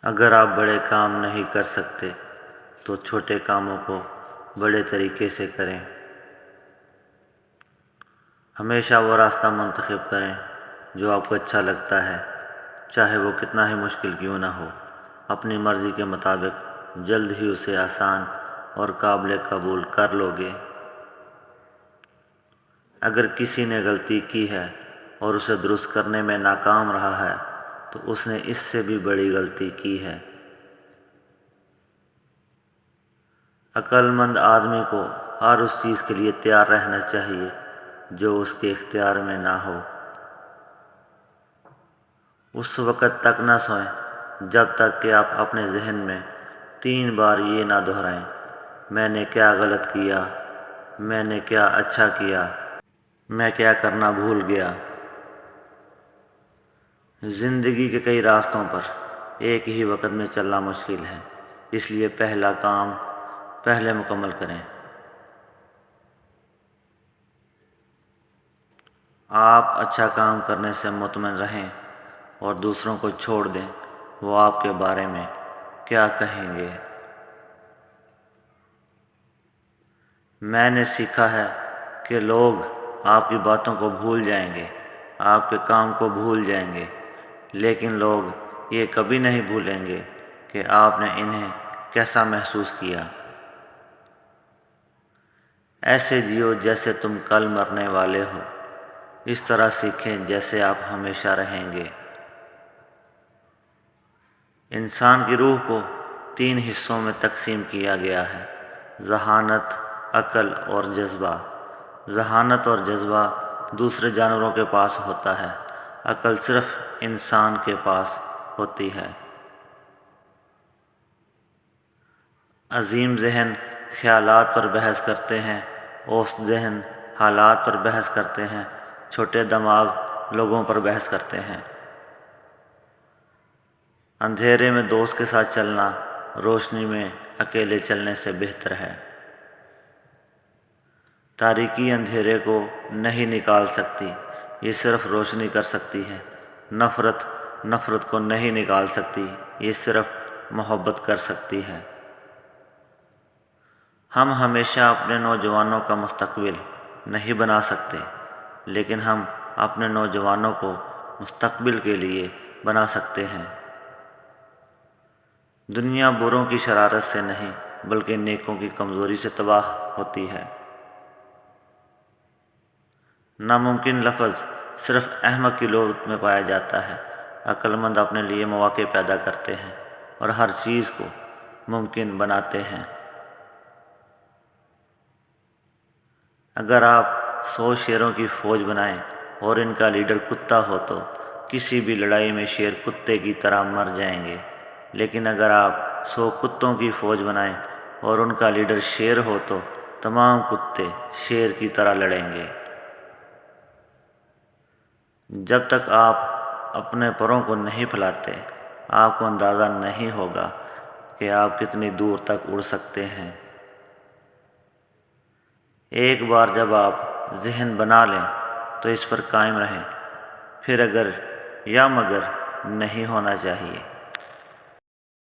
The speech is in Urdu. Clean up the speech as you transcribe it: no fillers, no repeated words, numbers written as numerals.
اگر آپ بڑے کام نہیں کر سکتے تو چھوٹے کاموں کو بڑے طریقے سے کریں۔ ہمیشہ وہ راستہ منتخب کریں جو آپ کو اچھا لگتا ہے، چاہے وہ کتنا ہی مشکل کیوں نہ ہو۔ اپنی مرضی کے مطابق جلد ہی اسے آسان اور قابل قبول کر لو گے۔ اگر کسی نے غلطی کی ہے اور اسے درست کرنے میں ناکام رہا ہے تو اس نے اس سے بھی بڑی غلطی کی ہے۔ عقل مند آدمی کو ہر اس چیز کے لیے تیار رہنا چاہیے جو اس کے اختیار میں نہ ہو۔ اس وقت تک نہ سوئیں جب تک کہ آپ اپنے ذہن میں 3 بار یہ نہ دہرائیں، میں نے کیا غلط کیا، میں نے کیا اچھا کیا، میں کیا کرنا بھول گیا۔ زندگی کے کئی راستوں پر ایک ہی وقت میں چلنا مشکل ہے، اس لیے پہلا کام پہلے مکمل کریں۔ آپ اچھا کام کرنے سے مطمئن رہیں اور دوسروں کو چھوڑ دیں وہ آپ کے بارے میں کیا کہیں گے۔ میں نے سیکھا ہے کہ لوگ آپ کی باتوں کو بھول جائیں گے، آپ کے کام کو بھول جائیں گے، لیکن لوگ یہ کبھی نہیں بھولیں گے کہ آپ نے انہیں کیسا محسوس کیا۔ ایسے جیو جیسے تم کل مرنے والے ہو، اس طرح سیکھیں جیسے آپ ہمیشہ رہیں گے۔ انسان کی روح کو 3 حصوں میں تقسیم کیا گیا ہے: ذہانت، عقل اور جذبہ۔ ذہانت اور جذبہ دوسرے جانوروں کے پاس ہوتا ہے، عقل صرف انسان کے پاس ہوتی ہے۔ عظیم ذہن خیالات پر بحث کرتے ہیں، اوسط ذہن حالات پر بحث کرتے ہیں، چھوٹے دماغ لوگوں پر بحث کرتے ہیں۔ اندھیرے میں دوست کے ساتھ چلنا روشنی میں اکیلے چلنے سے بہتر ہے۔ تاریکی اندھیرے کو نہیں نکال سکتی، یہ صرف روشنی کر سکتی ہے۔ نفرت کو نہیں نکال سکتی، یہ صرف محبت کر سکتی ہے۔ ہم ہمیشہ اپنے نوجوانوں کا مستقبل نہیں بنا سکتے، لیکن ہم اپنے نوجوانوں کو مستقبل کے لیے بنا سکتے ہیں۔ دنیا بروں کی شرارت سے نہیں بلکہ نیکوں کی کمزوری سے تباہ ہوتی ہے۔ ناممکن لفظ صرف احمق کی لغت میں پایا جاتا ہے۔ عقل مند اپنے لیے مواقع پیدا کرتے ہیں اور ہر چیز کو ممکن بناتے ہیں۔ اگر آپ 100 شیروں کی فوج بنائیں اور ان کا لیڈر کتا ہو تو کسی بھی لڑائی میں شیر کتے کی طرح مر جائیں گے، لیکن اگر آپ 100 کتوں کی فوج بنائیں اور ان کا لیڈر شیر ہو تو تمام کتے شیر کی طرح لڑیں گے۔ جب تک آپ اپنے پروں کو نہیں پھیلاتے، آپ کو اندازہ نہیں ہوگا کہ آپ کتنی دور تک اڑ سکتے ہیں۔ ایک بار جب آپ ذہن بنا لیں تو اس پر قائم رہیں، پھر اگر یا مگر نہیں ہونا چاہیے۔